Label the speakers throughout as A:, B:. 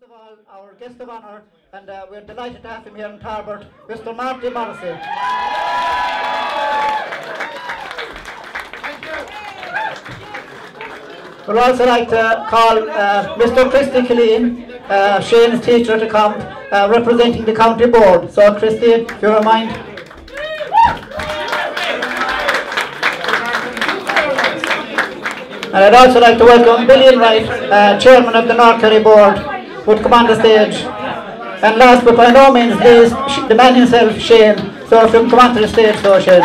A: of all, our guest of honour, and we're delighted to have him here in Tarbert, Mr. Marty Morrissey. We'd also like to call Mr. Christy Killeen, Shane's teacher, to come, representing the county board. So, Christy, if you don't mind. And I'd also like to welcome Billy Enright, chairman of the North Kerry board, would come on the stage. And last but by no means least, the man himself, Shane. So if you can come onto the stage, so Shane.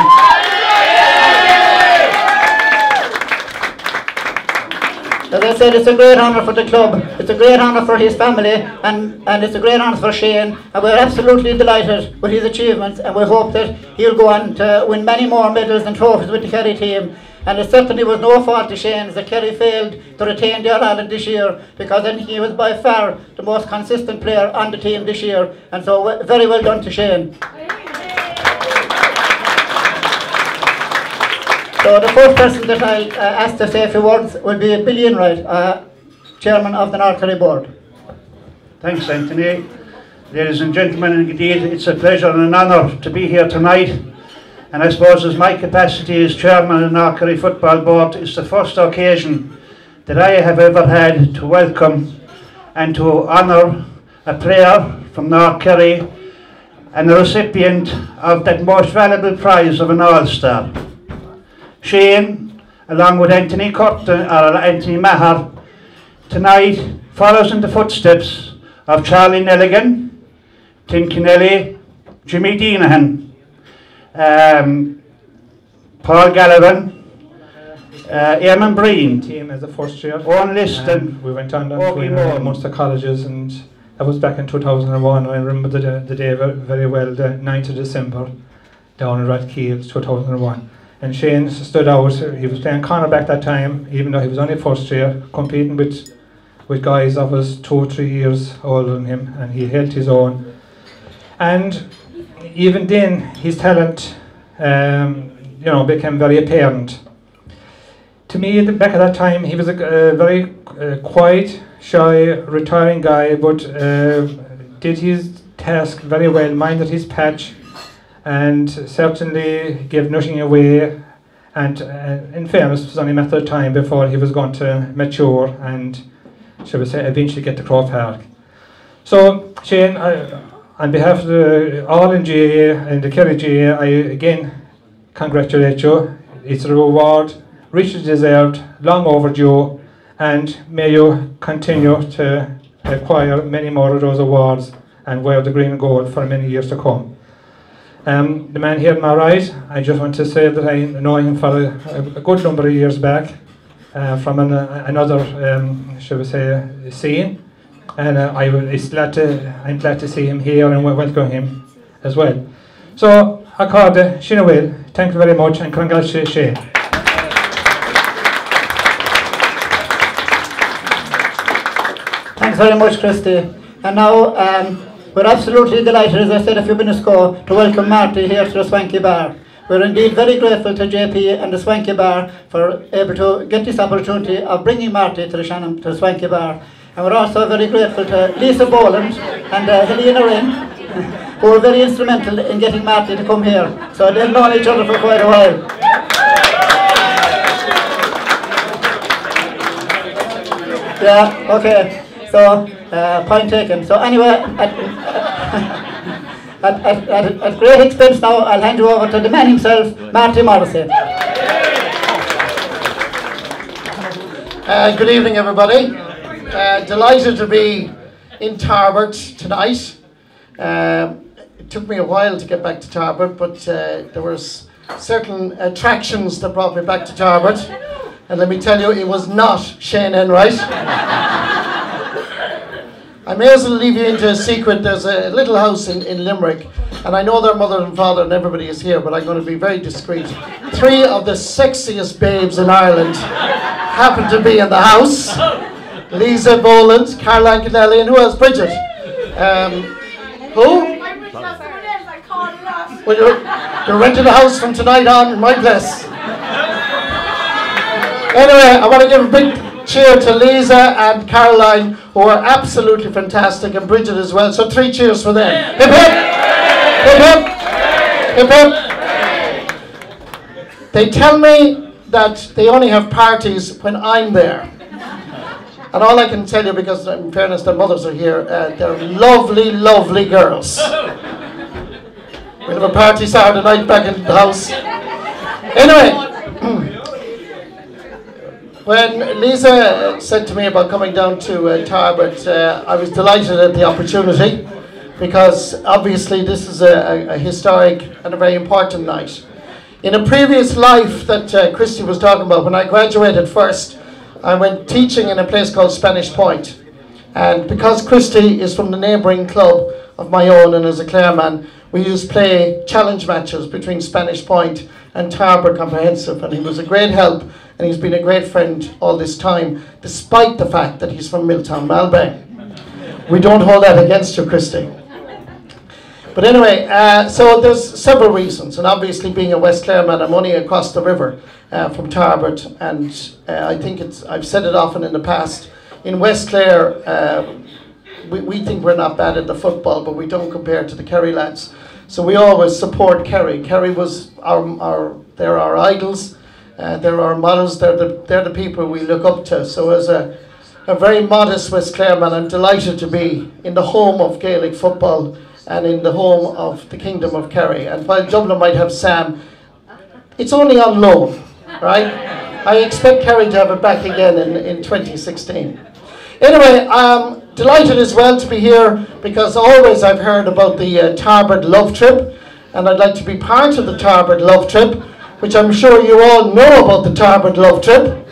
A: As I said, it's a great honour for the club, it's a great honour for his family, and it's a great honour for Shane, and we're absolutely delighted with his achievements, and we hope that he'll go on to win many more medals and trophies with the Kerry team. And it certainly was no fault of Shane's that Kerry failed to retain the All-Ireland this year, because I think he was by far the most consistent player on the team this year, and so very well done to Shane. So the first person that I asked to say a few words will be Billy Enright, chairman of the North Kerry board.
B: Thanks, Anthony. Ladies and gentlemen, indeed it's a pleasure and an honour to be here tonight. And I suppose as my capacity as chairman of the North Kerry Football Board, it's the first occasion that I have ever had to welcome and to honour a player from North Kerry and the recipient of that most valuable prize of an All-Star. Shane, along with Anthony Maher, tonight follows in the footsteps of Charlie Nelligan, Tim Kennelly, Jimmy Deanahan, Paul Gallivan, Eamon Breen,
C: team as a first year.
B: Owen Liston,
C: we went on to Munster colleges, and that was back in 2001. I remember the day very well, the 9th of December, down in Rathkeels, 2001. And Shane stood out. He was playing cornerback that time, even though he was only first year, competing with guys that was 2 or 3 years older than him, and he held his own. And even then, his talent, became very apparent. To me, back at that time, he was a very quiet, shy, retiring guy, but did his task very well, minded his patch, and certainly gave nothing away. And in fairness, it was only a matter of time before he was going to mature and, shall we say, eventually get to Croke Park. So, Shane, on behalf of all in GAA and the Kerry GAA, I again congratulate you. It's a reward richly deserved, long overdue, and may you continue to acquire many more of those awards and wear the green and gold for many years to come. The man here on my right, I just want to say that I know him for a good number of years back from another, shall we say, scene. And I'm glad to see him here and welcome him as well. So, I call Shane Will. Thank you very much and congratulations, Shane.
A: Thanks very much, Christy. And now, we're absolutely delighted, as I said a few minutes ago, to welcome Marty here to the Swanky Bar. We're indeed very grateful to JP and the Swanky Bar for able to get this opportunity of bringing Marty to the Swanky Bar. And we're also very grateful to Lisa Boland and Helena Wren, who were very instrumental in getting Marty to come here. So they've known each other for quite a while. Yeah, okay. So, point taken. So anyway, at great expense now, I'll hand you over to the man himself, Marty Morrissey.
D: Good evening, everybody. Delighted to be in Tarbert tonight. It took me a while to get back to Tarbert, but there were certain attractions that brought me back to Tarbert. And let me tell you, it was not Shane Enright. I may as well leave you into a secret. There's a little house in Limerick, and I know their mother and father and everybody is here, but I'm going to be very discreet. 3 of the sexiest babes in Ireland happen to be in the house. Lisa Boland, Caroline Kennelly, and who else? Bridget. Who? Well, you're renting a house from tonight on in my place. Anyway, I want to give a big cheer to Lisa and Caroline, who are absolutely fantastic, and Bridget as well. So 3 cheers for them. Hip hip! Hip hip! Hip hip! They tell me that they only have parties when I'm there. And all I can tell you, because in fairness their mothers are here, they're lovely, lovely girls. We'll have a party Saturday night back in the house. Anyway, when Lisa said to me about coming down to Tarbert, I was delighted at the opportunity, because obviously this is a historic and a very important night. In a previous life that Christy was talking about, when I graduated first, I went teaching in a place called Spanish Point. And because Christy is from the neighbouring club of my own and is a Clareman, we used to play challenge matches between Spanish Point and Tarbert Comprehensive, and he was a great help, and he's been a great friend all this time, despite the fact that he's from Milltown, Malbay. We don't hold that against you, Christy. But anyway, so there's several reasons, and obviously being a West Clareman, I'm only across the river from Tarbert, and I think I've said it often in the past, in West Clare, we think we're not bad at the football, but we don't compare to the Kerry lads. So we always support Kerry. Kerry was they're our idols, they're our models, they're the people we look up to. So as a very modest West Clareman, I'm delighted to be in the home of Gaelic football and in the home of the Kingdom of Kerry. And while Dublin might have Sam, it's only on loan, right? I expect Kerry to have it back again in 2016. Anyway, I'm delighted as well to be here, because always I've heard about the Tarbert Love Trip, and I'd like to be part of the Tarbert Love Trip, which I'm sure you all know about the Tarbert Love Trip.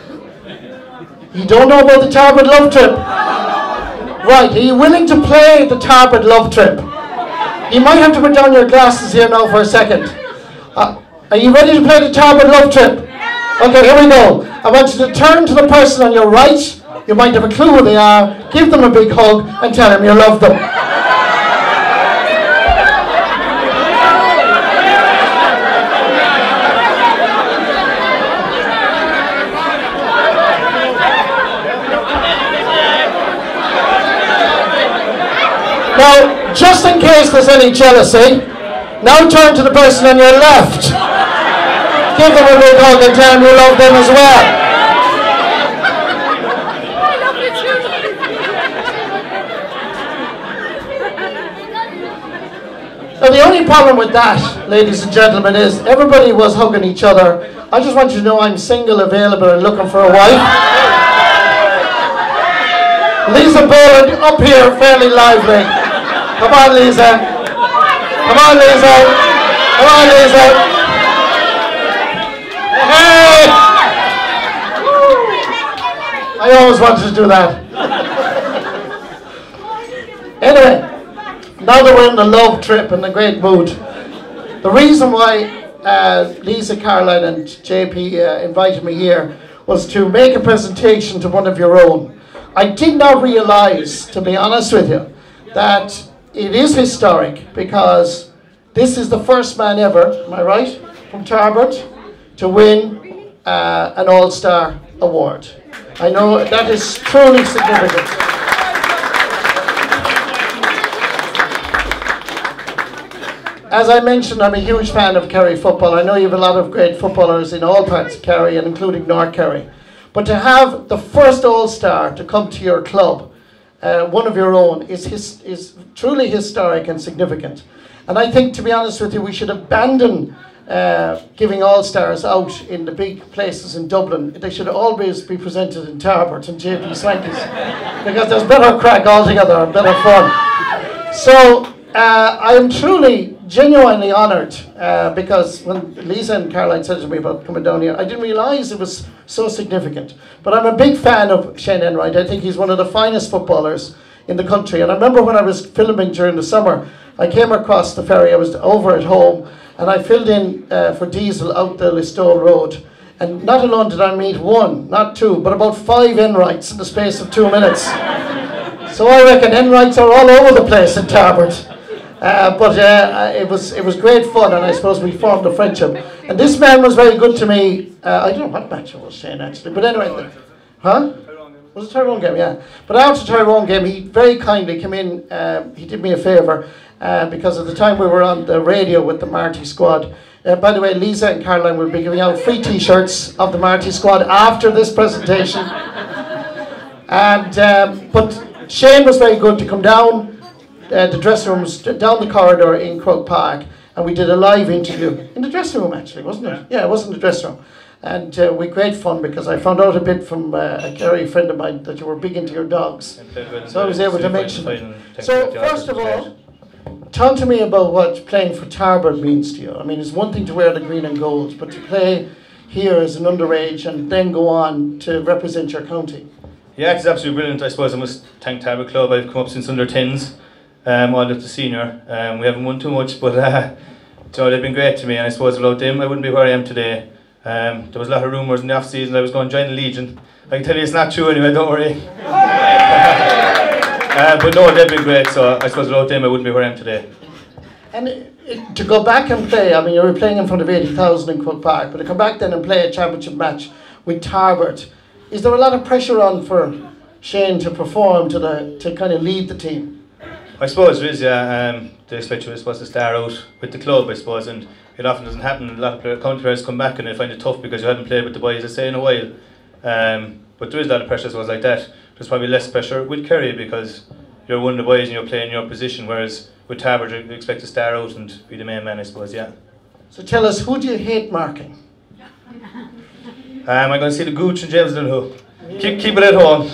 D: You don't know about the Tarbert Love Trip? Right, are you willing to play the Tarbert Love Trip? You might have to put down your glasses here now for a second. Are you ready to play the Tarbert Love Trip? Okay, here we go. I want you to turn to the person on your right. You might have a clue who they are. Give them a big hug and tell them you love them. Now, just in case there's any jealousy, now turn to the person on your left. Give them a big hug and tell them you love them as well. Now the only problem with that, ladies and gentlemen, is everybody was hugging each other. I just want you to know I'm single, available, and looking for a wife. Lisa Boland up here, fairly lively. Come on, Lisa. Come on, Lisa. Come on, Lisa. Hey! I always wanted to do that. Anyway, now that we're in the love trip and the great mood, the reason why Lisa, Caroline and JP invited me here was to make a presentation to one of your own. I did not realise, to be honest with you, that it is historic, because this is the first man ever, am I right, from Tarbert to win an All-Star award. I know that is truly significant. As I mentioned, I'm a huge fan of Kerry football. I know you have a lot of great footballers in all parts of Kerry, and including North Kerry. But to have the first All-Star to come to your club, one of your own, is truly historic and significant. And I think, to be honest with you, we should abandon giving All-Stars out in the big places in Dublin. They should always be presented in Tarbert and JP Swankies, because there's better crack altogether and better fun. So I am truly, genuinely honoured, because when Lisa and Caroline said to me about coming down here, I didn't realise it was so significant. But I'm a big fan of Shane Enright. I think he's one of the finest footballers in the country. And I remember when I was filming during the summer, I came across the ferry. I was over at home, and I filled in for diesel out the Listowel Road. And not alone did I meet one, not two, but about 5 Enrights in the space of 2 minutes. So I reckon Enrights are all over the place in Tarbert. But it was great fun, and I suppose we formed a friendship. And this man was very good to me. I don't know what match I was saying, actually, but anyway. Huh? Was it Tyrone game? Yeah. But after Tyrone game, he very kindly came in. He did me a favour because at the time we were on the radio with the Marty squad. By the way, Lisa and Caroline will be giving out free T-shirts of the Marty squad after this presentation. And but Shane was very good to come down the dressing rooms, down the corridor in Croke Park, and we did a live interview in the dressing room, actually, wasn't it? Yeah, it was in the dressing room. And we had great fun because I found out a bit from a Kerry friend of mine that you were big into your dogs. So I was able to mention it. So first of all, talk to me about what playing for Tarbert means to you. I mean, it's one thing to wear the green and gold, but to play here as an underage and then go on to represent your county.
E: Yeah, it's absolutely brilliant. I suppose I must thank Tarbert Club. I've come up since under 10s, all up to senior. We haven't won too much, but so they've been great to me. And I suppose without them, I wouldn't be where I am today. There was a lot of rumours in the off-season I was going to join the Legion. I can tell you it's not true anyway, don't worry. But no, they've been great, so I suppose without them I wouldn't be where I am today.
D: And to go back and play, I mean, you were playing in front of 80,000 in Croke Park, but to come back then and play a championship match with Tarbert, is there a lot of pressure on for Shane to perform, to kind of lead the team?
E: I suppose there is, yeah. They expect you, I suppose, to start out with the club, I suppose, and it often doesn't happen. A lot of county players come back and they find it tough because you haven't played with the boys, I say, in a while. But there is a lot of pressure, I suppose, like that. There's probably less pressure with Kerry because you're one of the boys and you're playing your position, whereas with Tarbert you expect to start out and be the main man, I suppose, yeah.
D: So tell us, who do you hate marking?
E: I'm going to see the Gooch and James Dunhu. Keep it at home.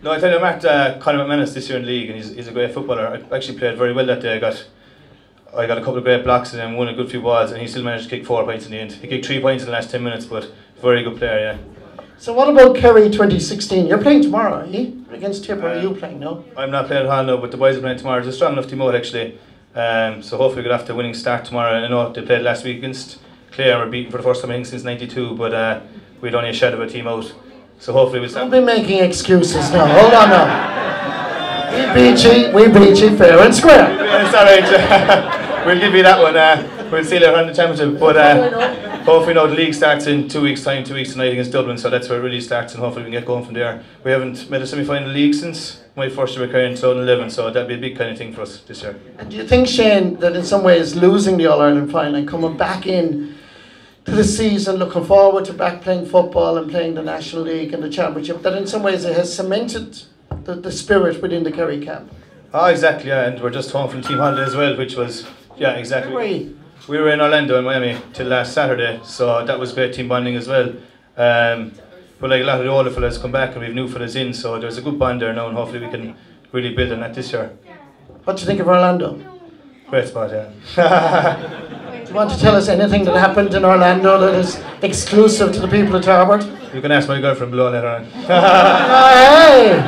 E: No, I tell you, I marked Conor McManus this year in the league, and he's a great footballer. I actually played very well that day. I got a couple of great blocks and then won a good few balls, and he still managed to kick 4 points in the end. He kicked 3 points in the last 10 minutes, but very good player, yeah.
D: So what about Kerry 2016? You're playing tomorrow, are you? Against Tipper, are you playing, no?
E: I'm not playing at all now, but the boys are playing tomorrow. It's a strong enough team out, actually. So hopefully we get off to a winning start tomorrow. I know they played last week against Clare and were beaten for the first time I think since '92, but we'd only a shadow of a team out. So hopefully we'll start.
D: Don't be making excuses now. Hold on now. We beat you fair and square.
E: It's alright. We'll give you that one. We'll see you later on the championship. But hopefully now the league starts in 2 weeks' time, 2 weeks tonight against Dublin, so that's where it really starts, and hopefully we can get going from there. We haven't made a semi-final league since my first year with Kerry in 2011, so that'll be a big kind of thing for us this year.
D: And do you think, Shane, that in some ways losing the All-Ireland final and coming back in to the season, looking forward to back playing football and playing the National League and the Championship, that in some ways it has cemented the spirit within the Kerry camp?
E: Oh, exactly, yeah, and we're just home from team holiday as well, which was, yeah, exactly.
D: Where were you?
E: We were in Orlando and Miami till last Saturday, so that was great team bonding as well. But like a lot of the older fellas come back and we've new fellas in, so there's a good bond there now, and hopefully we can really build on that this year.
D: What do you think of Orlando?
E: Great spot, yeah.
D: Do you want to tell us anything that happened in Orlando that is exclusive to the people of Tarbert?
E: You can ask my girlfriend below later on.
D: Hey!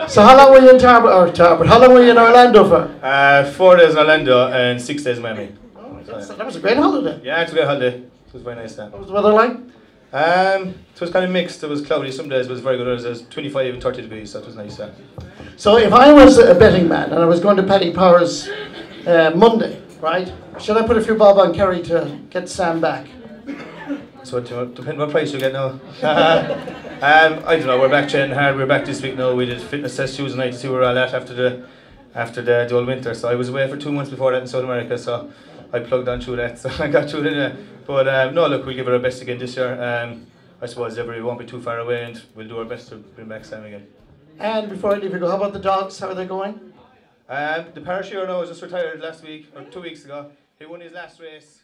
D: So how long were you in Tarbert? How long were you in Orlando for?
E: 4 days in Orlando and 6 days in Miami.
D: Oh, that was a great holiday.
E: Yeah, it's a great holiday. It was very nice then.
D: What was the weather like?
E: It was kind of mixed. It was cloudy some days, but it was very good. It was 25 and 30 degrees, so it was nice.
D: So if I was a betting man and I was going to Paddy Power's Monday, right? Should I put a few bob on Kerry to get Sam back?
E: So it depends what price you get now. I don't know, we're back training hard, we're back this week now. We did fitness test Tuesday night to see where we're all at after the old winter. So I was away for 2 months before that in South America, so I plugged on through that, so I got through it anyway. But no, look, we'll give it our best again this year. I suppose we won't be too far away, and we'll do our best to bring back Sam again.
D: And before I leave you go, how about the dogs? How are they going?
E: The Parashiro now was just retired last week, or 2 weeks ago. He won his last race.